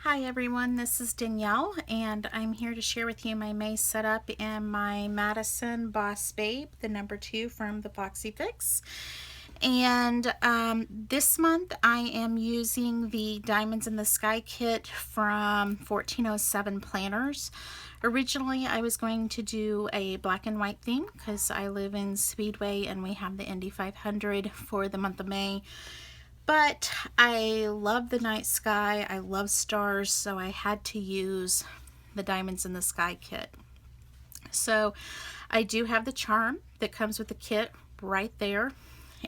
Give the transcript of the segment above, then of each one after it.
Hi everyone, this is Danielle and I'm here to share with you my May setup in my Madison Boss Babe, the number 2 from the FoxyFix. And this month I am using the Diamonds in the Sky kit from 1407 Planners. Originally I was going to do a black and white theme because I live in Speedway and we have the Indy 500 for the month of May. But I love the night sky, I love stars, so I had to use the Diamonds in the Sky kit. So I do have the charm that comes with the kit right there.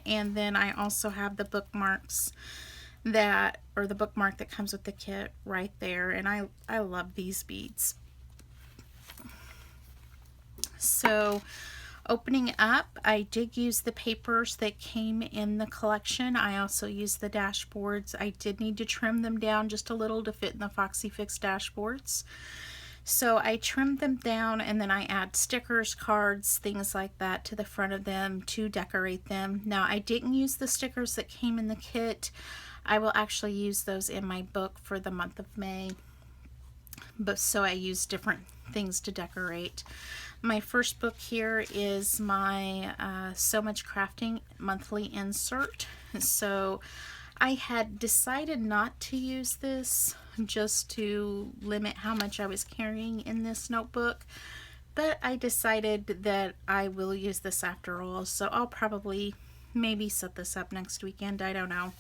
And then I also have the bookmarks the bookmark that comes with the kit right there. And I love these beads. So opening up, I did use the papers that came in the collection. I also used the dashboards. I did need to trim them down just a little to fit in the FoxyFix dashboards. So I trimmed them down and then I add stickers, cards, things like that to the front of them to decorate them. Now I didn't use the stickers that came in the kit. I will actually use those in my book for the month of May. But so I use different things to decorate. My first book here is my So Much Crafting monthly insert. So I had decided not to use this just to limit how much I was carrying in this notebook, but I decided that I will use this after all, so I'll probably maybe set this up next weekend, I don't know.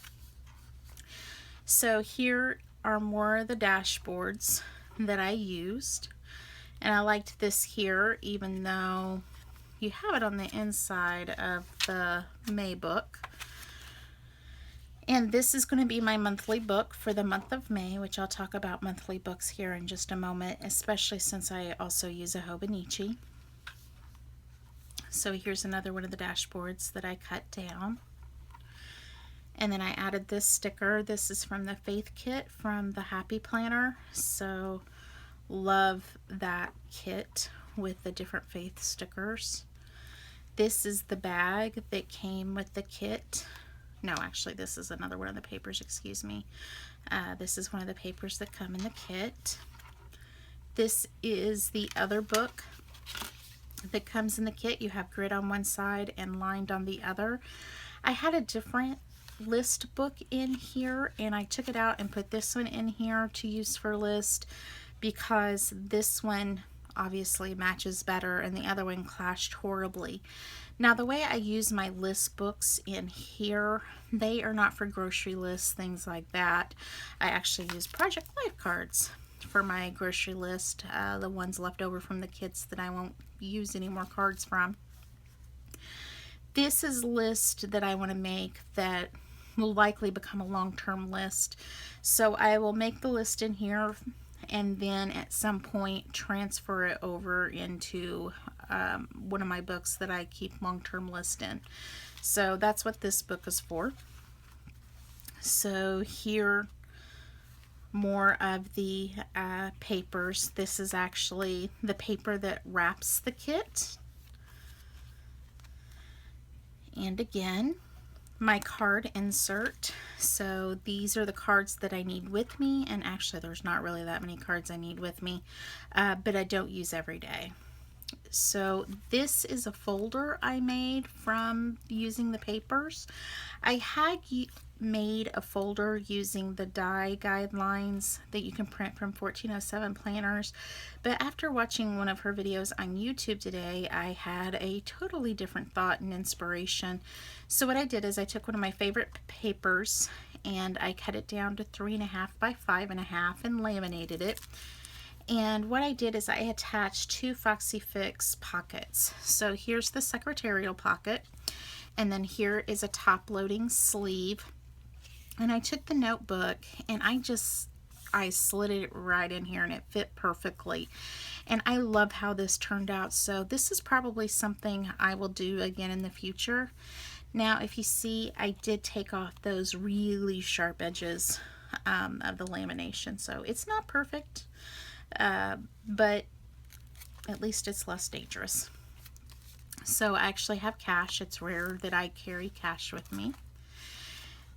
So here are more of the dashboards that I used, and I liked this here even though you have it on the inside of the May book. And this is going to be my monthly book for the month of May, which I'll talk about monthly books here in just a moment, especially since I also use a Hobonichi. So here's another one of the dashboards that I cut down. And then I added this sticker. This is from the Faith kit from the Happy Planner. So love that kit with the different faith stickers. This is the bag that came with the kit. No, actually, this is another one of the papers, excuse me. This is one of the papers that come in the kit. This is the other book that comes in the kit. You have grid on one side and lined on the other. I had a different list book in here, and I took it out and put this one in here to use for list because this one obviously matches better and the other one clashed horribly. Now the way I use my list books in here, they are not for grocery lists, things like that. I actually use Project Life cards for my grocery list, the ones left over from the kits that I won't use any more cards from. This is a list that I want to make that will likely become a long-term list. So I will make the list in here and then at some point transfer it over into one of my books that I keep long-term list in. So that's what this book is for. So here, more of the papers. This is actually the paper that wraps the kit. And again, my card insert. So these are the cards that I need with me, and actually there's not really that many cards I need with me, but I don't use every day. So this is a folder I made from using the papers. I had made a folder using the die guidelines that you can print from 1407 Planners, but after watching one of her videos on YouTube today, I had a totally different thought and inspiration. So what I did is I took one of my favorite papers and I cut it down to 3.5 by 5.5 and laminated it. And what I did is I attached 2 FoxyFix pockets. So here's the secretarial pocket, and then here is a top-loading sleeve. And I took the notebook and I slid it right in here and it fit perfectly. And I love how this turned out. So this is probably something I will do again in the future. Now, if you see, I did take off those really sharp edges of the lamination. So it's not perfect. But at least it's less dangerous. So I actually have cash. It's rare that I carry cash with me.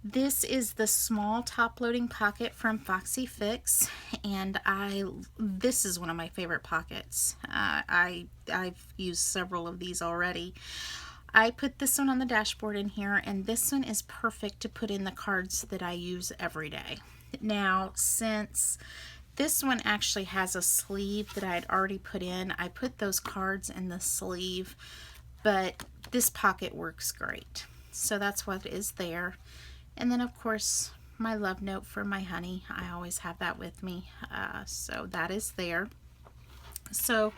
This is the small top loading pocket from FoxyFix, and this is one of my favorite pockets. I've used several of these already. I put this one on the dashboard in here, and this one is perfect to put in the cards that I use every day. Now, since this one actually has a sleeve that I had already put in, I put those cards in the sleeve, but this pocket works great. So that's what is there. And then, of course, my love note for my honey. I always have that with me. So that is there. So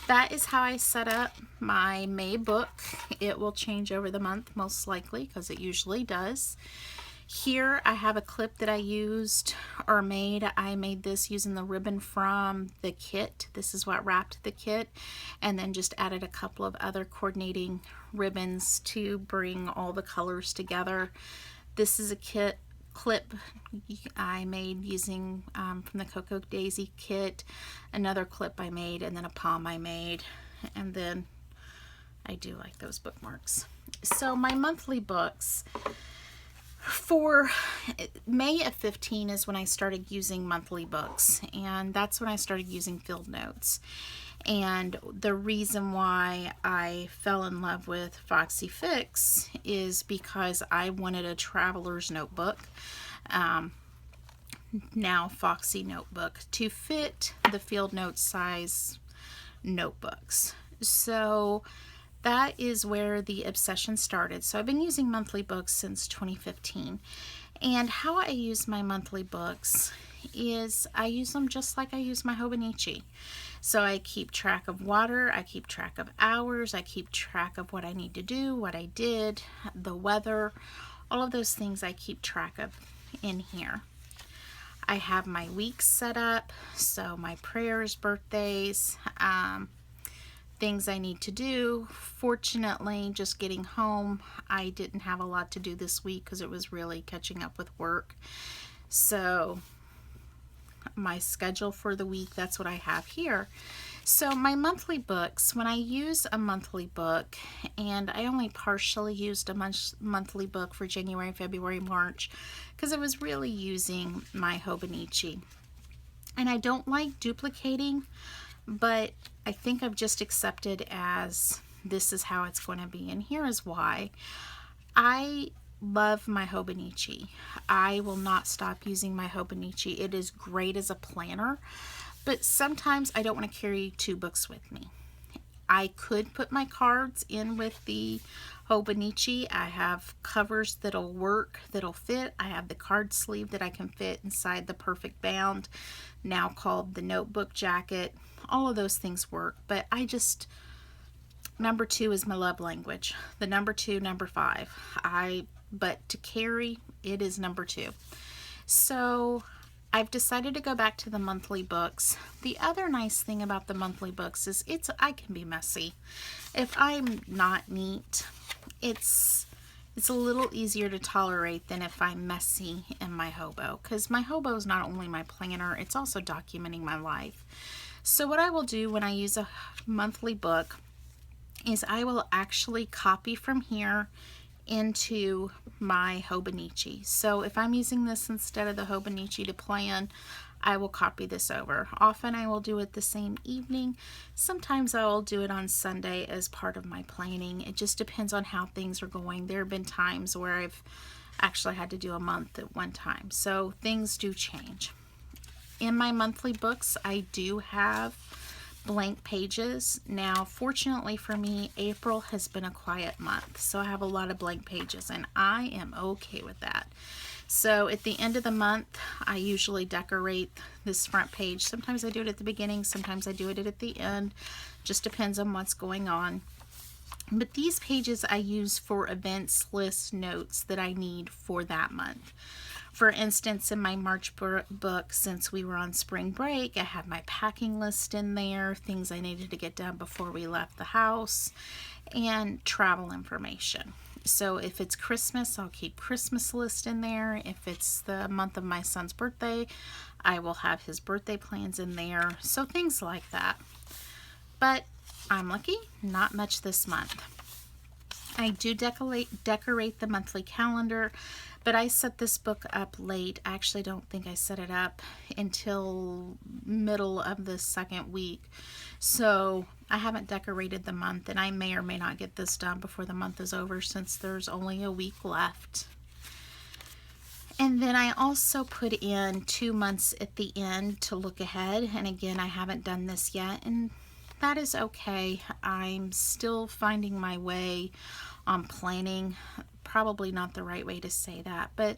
that is how I set up my May book. It will change over the month, most likely, because it usually does. Here I have a clip that I used or made. I made this using the ribbon from the kit. This is what wrapped the kit, and then just added a couple of other coordinating ribbons to bring all the colors together. This is a clip I made using from the Cocoa Daisy kit, another clip I made, and then a palm I made, and then I do like those bookmarks. So my monthly books for May of 15 is when I started using monthly books, and that's when I started using field notes. And the reason why I fell in love with FoxyFix is because I wanted a traveler's notebook, now Foxy notebook, to fit the field note size notebooks. So that is where the obsession started. So I've been using monthly books since 2015. And how I use my monthly books is I use them just like I use my Hobonichi. So I keep track of water, I keep track of hours, I keep track of what I need to do, what I did, the weather, all of those things I keep track of in here. I have my weeks set up, so my prayers, birthdays, things I need to do. Fortunately, just getting home, I didn't have a lot to do this week because it was really catching up with work. So my schedule for the week, that's what I have here. So my monthly books, when I use a monthly book, and I only partially used a monthly book for January, February, March, because I was really using my Hobonichi. And I don't like duplicating, but I think I've just accepted as this is how it's going to be. And here is why. I love my Hobonichi. I will not stop using my Hobonichi. It is great as a planner, but sometimes I don't want to carry two books with me. I could put my cards in with the Hobonichi. I have covers that'll work, that'll fit. I have the card sleeve that I can fit inside the Perfect Bound, now called the Notebook Jacket. All of those things work, but I just, number 2 is my love language. The number 2, number 5. But to carry, it is number 2. So I've decided to go back to the monthly books. The other nice thing about the monthly books is I can be messy. If I'm not neat, it's a little easier to tolerate than if I'm messy in my hobo, because my hobo is not only my planner, it's also documenting my life. So what I will do when I use a monthly book is I will actually copy from here into my Hobonichi. So if I'm using this instead of the Hobonichi to plan, I will copy this over. Often I will do it the same evening. Sometimes I will do it on Sunday as part of my planning. It just depends on how things are going. There have been times where I've actually had to do a month at one time. So things do change. In my monthly books, I do have blank pages. Now, fortunately for me, April has been a quiet month, so I have a lot of blank pages, and I am okay with that. So at the end of the month, I usually decorate this front page. Sometimes I do it at the beginning, sometimes I do it at the end. Just depends on what's going on. But these pages I use for events, lists, notes that I need for that month. For instance, in my March book, since we were on spring break, I have my packing list in there, things I needed to get done before we left the house, and travel information. So if it's Christmas, I'll keep Christmas list in there. If it's the month of my son's birthday, I will have his birthday plans in there. So things like that. But I'm lucky, not much this month. I do decorate the monthly calendar, But I set this book up late. I actually don't think I set it up until middle of the second week. So I haven't decorated the month, and I may or may not get this done before the month is over since there's only a week left. And then I also put in 2 months at the end to look ahead. And again, I haven't done this yet, and that is okay. I'm still finding my way on planning. Probably not the right way to say that, but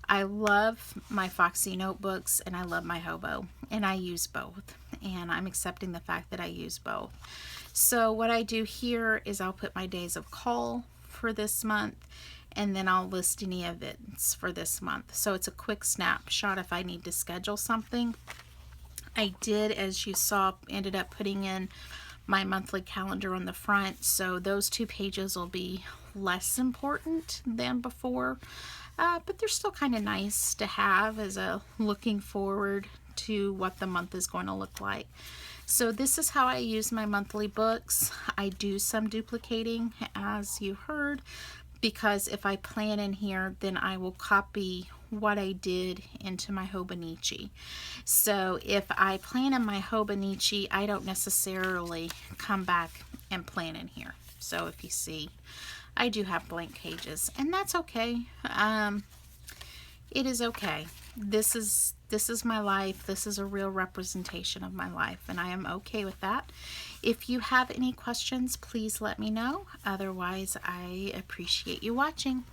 I love my Foxy notebooks and I love my hobo, and I use both, and I'm accepting the fact that I use both. So what I do here is I'll put my days of call for this month, and then I'll list any events for this month. So it's a quick snapshot if I need to schedule something. I did, as you saw, ended up putting in my monthly calendar on the front, so those 2 pages will be less important than before, but they're still kind of nice to have as a looking forward to what the month is going to look like. So this is how I use my monthly books. I do some duplicating, as you heard, because if I plan in here, then I will copy what I did into my Hobonichi. So if I plan in my Hobonichi, I don't necessarily come back and plan in here. So if you see, I do have blank pages, and that's okay. It is okay. This is my life. This is a real representation of my life, and I am okay with that. If you have any questions, please let me know. Otherwise, I appreciate you watching.